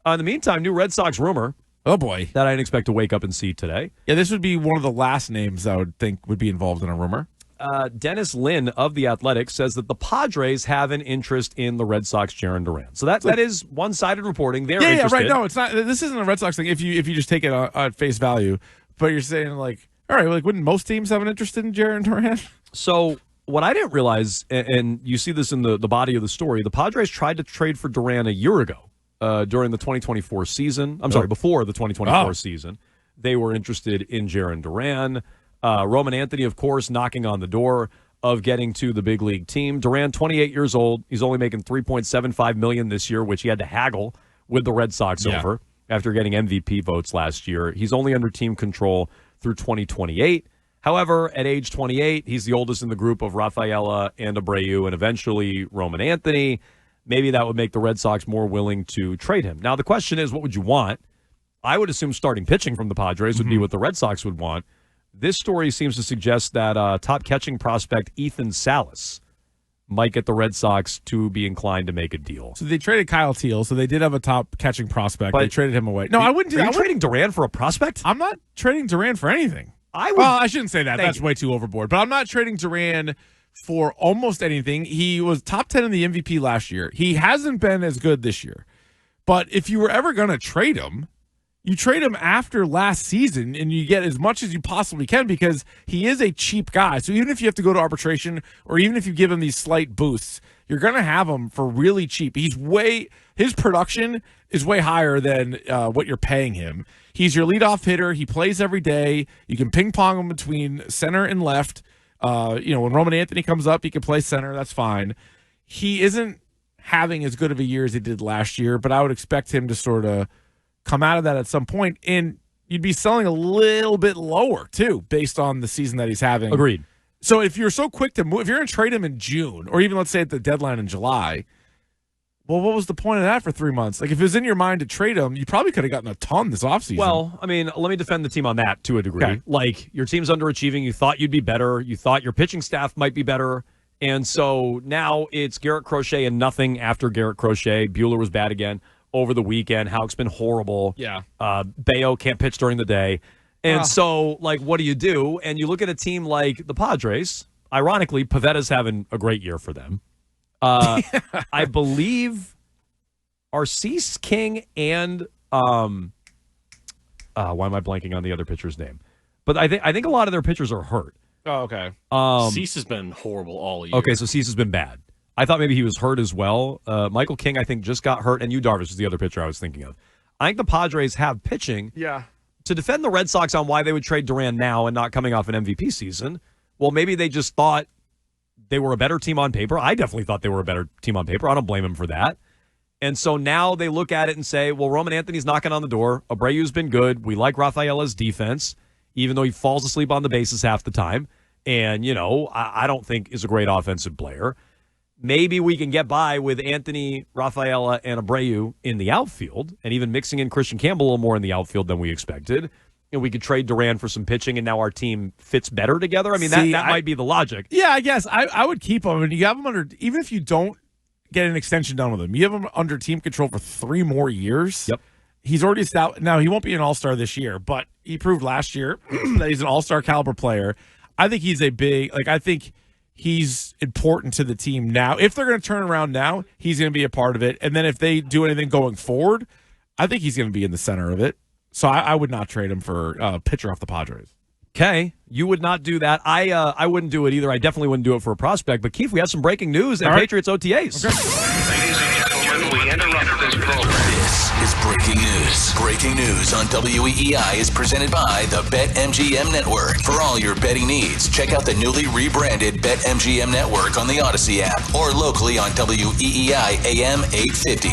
In the meantime, new Red Sox rumor. Oh, boy. That I didn't expect to wake up and see today. Yeah, this would be one of the last names I would think would be involved in a rumor. Dennis Lin of The Athletic says that the Padres have an interest in the Red Sox Jarren Duran. So that is one-sided reporting. They're interested. Right. No, it's not. This isn't a Red Sox thing if you just take it at face value. But you're saying, like, all right, like, wouldn't most teams have an interest in Jarren Duran? So what I didn't realize, and you see this in the body of the story, the Padres tried to trade for Duran a year ago. During the 2024 season. Before the 2024 season. They were interested in Jarren Duran. Roman Anthony, of course, knocking on the door of getting to the big league team. Duran, 28 years old. He's only making $3.75 million this year, which he had to haggle with the Red Sox over after getting MVP votes last year. He's only under team control through 2028. However, at age 28, he's the oldest in the group of Rafaela and Abreu and eventually Roman Anthony. Maybe that would make the Red Sox more willing to trade him. Now, the question is, what would you want? I would assume starting pitching from the Padres would be what the Red Sox would want. This story seems to suggest that top catching prospect Ethan Salas might get the Red Sox to be inclined to make a deal. So they traded Kyle Teal, so they did have a top catching prospect. But they traded him away. No, I wouldn't do that. Are you trading Duran for a prospect? I'm not trading Duran for anything. I shouldn't say that. That's way too overboard. But I'm not trading Duran for almost anything. He was top 10 in the MVP last year. He hasn't been as good this year. But if you were ever going to trade him, you trade him after last season and you get as much as you possibly can because he is a cheap guy. So even if you have to go to arbitration or even if you give him these slight boosts, you're going to have him for really cheap. His production is way higher than what you're paying him. He's your leadoff hitter. He plays every day. You can ping pong him between center and left. When Roman Anthony comes up, he can play center. That's fine. He isn't having as good of a year as he did last year, but I would expect him to sort of come out of that at some point, and you'd be selling a little bit lower, too, based on the season that he's having. Agreed. So if you're so quick to move, if you're going to trade him in June, or even let's say at the deadline in July, well, what was the point of that for 3 months? Like, if it was in your mind to trade him, you probably could have gotten a ton this offseason. Well, I mean, let me defend the team on that to a degree. Okay. Like, your team's underachieving. You thought you'd be better. You thought your pitching staff might be better. And so now it's Garrett Crochet and nothing after Garrett Crochet. Buehler was bad again over the weekend. Houck's been horrible. Yeah. Bayo can't pitch during the day. And so, like, what do? And you look at a team like the Padres. Ironically, Pavetta's having a great year for them. I believe Arceus King and why am I blanking on the other pitcher's name? But I think a lot of their pitchers are hurt. Oh, okay. Cease has been horrible all year. Okay, so Cease has been bad. I thought maybe he was hurt as well. Michael King, I think, just got hurt, and Yu Darvish is the other pitcher I was thinking of. I think the Padres have pitching. Yeah. To defend the Red Sox on why they would trade Duran now and not coming off an MVP season, well, maybe they just thought they were a better team on paper. I definitely thought they were a better team on paper. I don't blame them for that. And so now they look at it and say, well, Roman Anthony's knocking on the door. Abreu's been good. We like Rafaela's defense, even though he falls asleep on the bases half the time. And, I don't think is a great offensive player. Maybe we can get by with Anthony, Rafaela, and Abreu in the outfield, and even mixing in Christian Campbell a little more in the outfield than we expected. And we could trade Duran for some pitching, and now our team fits better together. I mean, that might be the logic. Yeah, I guess. I would keep him. And you have him under, even if you don't get an extension done with him, you have him under team control for 3 more years. Yep. He's already established. Now, he won't be an all-star this year, but he proved last year that he's an all-star caliber player. I think he's I think he's important to the team now. If they're going to turn around now, he's going to be a part of it. And then if they do anything going forward, I think he's going to be in the center of it. So I would not trade him for a pitcher off the Padres. Okay, you would not do that. I wouldn't do it either. I definitely wouldn't do it for a prospect. But, Keefe, we have some breaking news at Patriots OTAs. Okay. Ladies and gentlemen, we interrupt this program. This is breaking news. Breaking news on WEEI is presented by the BetMGM Network. For all your betting needs, check out the newly rebranded BetMGM Network on the Odyssey app or locally on WEEI AM 850.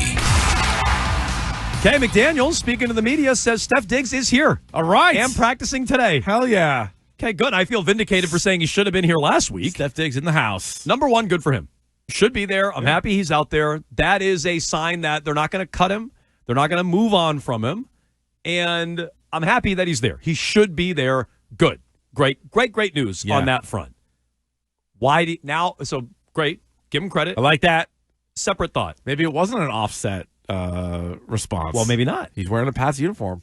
Okay, McDaniels, speaking to the media, says Steph Diggs is here. All right. And practicing today. Hell yeah. Okay, good. I feel vindicated for saying he should have been here last week. Steph Diggs in the house. Number one, good for him. Should be there. I'm happy he's out there. That is a sign that they're not going to cut him. They're not going to move on from him. And I'm happy that he's there. He should be there. Good. Great news on that front. So great. Give him credit. I like that. Separate thought. Maybe it wasn't an offset response. Well, maybe not. He's wearing a Pats uniform.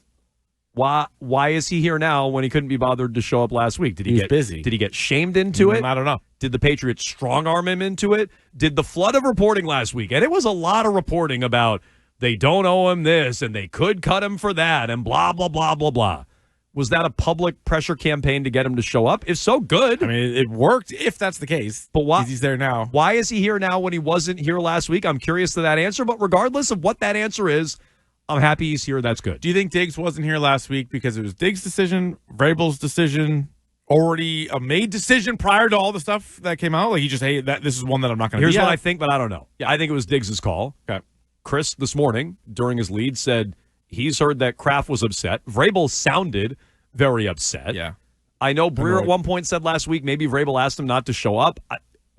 Why is he here now when he couldn't be bothered to show up last week? Did he get busy? Did he get shamed into it? I don't know. Did the Patriots strong arm him into it? Did the flood of reporting last week, and it was a lot of reporting about they don't owe him this and they could cut him for that and blah, blah, blah, blah, blah. Was that a public pressure campaign to get him to show up? If so, good. I mean, it worked if that's the case. But why he's there now? Why is he here now when he wasn't here last week? I'm curious to that answer. But regardless of what that answer is, I'm happy he's here. That's good. Do you think Diggs wasn't here last week because it was Diggs' decision, Vrabel's decision, already a made decision prior to all the stuff that came out? Like he just, hey, this is one that I'm not going to. Here's what I think, but I don't know. Yeah, I think it was Diggs' call. Okay. Chris this morning during his lead said he's heard that Kraft was upset. Vrabel sounded very upset. Yeah. I know Breer at one point said last week maybe Vrabel asked him not to show up.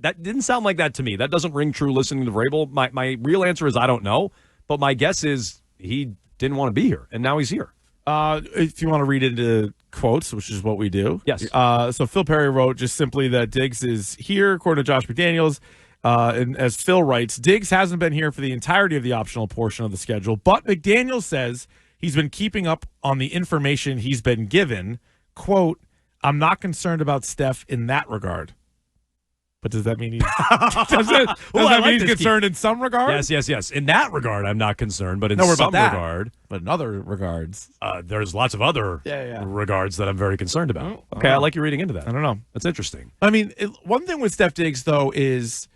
That didn't sound like that to me. That doesn't ring true listening to Vrabel. My real answer is I don't know, but my guess is he didn't want to be here, and now he's here. If you want to read into quotes, which is what we do. Yes. So Phil Perry wrote just simply that Diggs is here, according to Josh McDaniels. And as Phil writes, Diggs hasn't been here for the entirety of the optional portion of the schedule, but McDaniels says he's been keeping up on the information he's been given. Quote, I'm not concerned about Steph in that regard. But does that mean he's, he's concerned in some regard? Yes. In that regard, I'm not concerned, but in some regard. But in other regards. There's lots of other regards that I'm very concerned about. Okay, I like you reading into that. I don't know. That's interesting. I mean, one thing with Steph Diggs, though, is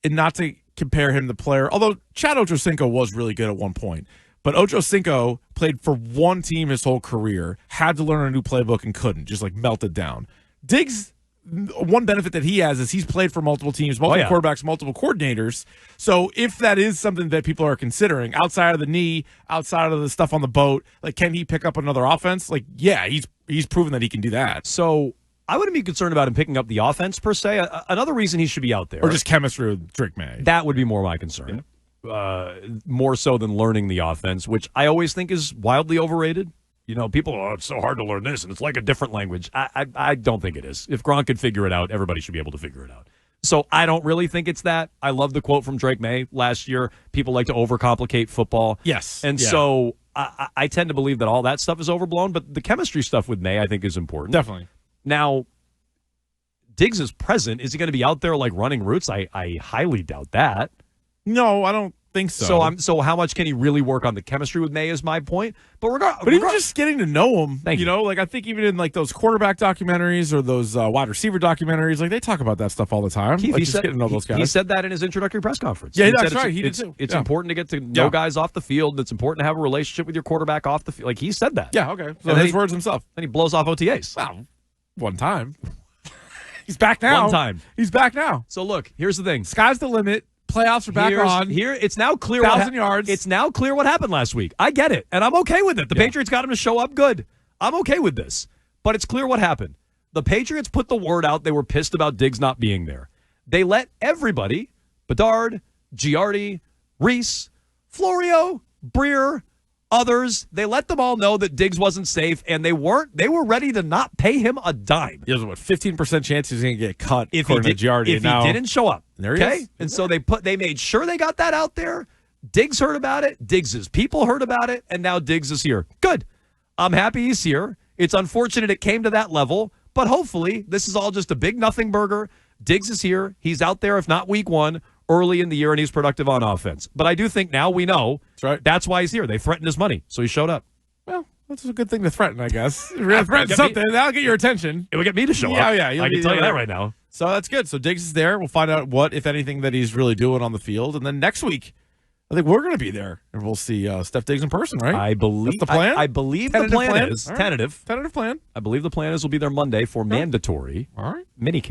and not to compare him to player, although Chad Ochocinco was really good at one point. But Ochocinco played for one team his whole career, had to learn a new playbook and couldn't, just like melted down. Diggs, one benefit that he has is he's played for multiple teams, multiple quarterbacks, multiple coordinators. So if that is something that people are considering, outside of the knee, outside of the stuff on the boat, like can he pick up another offense? Like, yeah, he's proven that he can do that. So I wouldn't be concerned about him picking up the offense per se. Another reason he should be out there. Or just chemistry with Drake May. That would be more my concern. More so than learning the offense, which I always think is wildly overrated. You know, people, it's so hard to learn this, and it's like a different language. I don't think it is. If Gronk could figure it out, everybody should be able to figure it out. So I don't really think it's that. I love the quote from Drake May last year. People like to overcomplicate football. Yes. And so I tend to believe that all that stuff is overblown, but the chemistry stuff with May I think is important. Definitely. Now, Diggs is present. Is he going to be out there like running routes? I highly doubt that. No, I don't think so. So how much can he really work on the chemistry with May is my point. But even just getting to know him, you know, like I think even in like those quarterback documentaries or those wide receiver documentaries, like they talk about that stuff all the time. Keith, like just getting to know those guys. He said that in his introductory press conference. Yeah, that's right. He did too. It's important to get to know guys off the field. It's important to have a relationship with your quarterback off the field. Like he said that. Yeah, okay. So his words himself. Then he blows off OTAs. Wow. One time. He's back now. One time. He's back now. So look, here's the thing. Sky's the limit. Playoffs are back on. It's now clear. 1,000 yards. It's now clear what happened last week. I get it, and I'm okay with it. The Patriots got him to show up. Good. I'm okay with this. But it's clear what happened. The Patriots put the word out. They were pissed about Diggs not being there. They let everybody, Bedard, Giardi, Reese, Florio, Breer, others, they let them all know that Diggs wasn't safe, and they were ready to not pay him a dime. There's what 15% chance he's going to get cut if he didn't show up. There he is. And so they made sure they got that out there. Diggs heard about it. Diggs' people heard about it, and now Diggs is here. Good. I'm happy he's here. It's unfortunate it came to that level, but hopefully this is all just a big nothing burger. Diggs is here. He's out there, if not week one, early in the year, and he's productive on offense. But I do think now we know that's why he's here. They threatened his money, so he showed up. Well, that's a good thing to threaten, I guess. Threaten something, that'll get your attention. It would get me to show up. Yeah. I can tell you that right now. So that's good. So Diggs is there. We'll find out what, if anything, that he's really doing on the field. And then next week, I think we're going to be there, and we'll see Steph Diggs in person, right? I believe that's the plan. I believe the plan is tentative. Tentative plan. I believe the plan is we'll be there Monday for mandatory minicamp.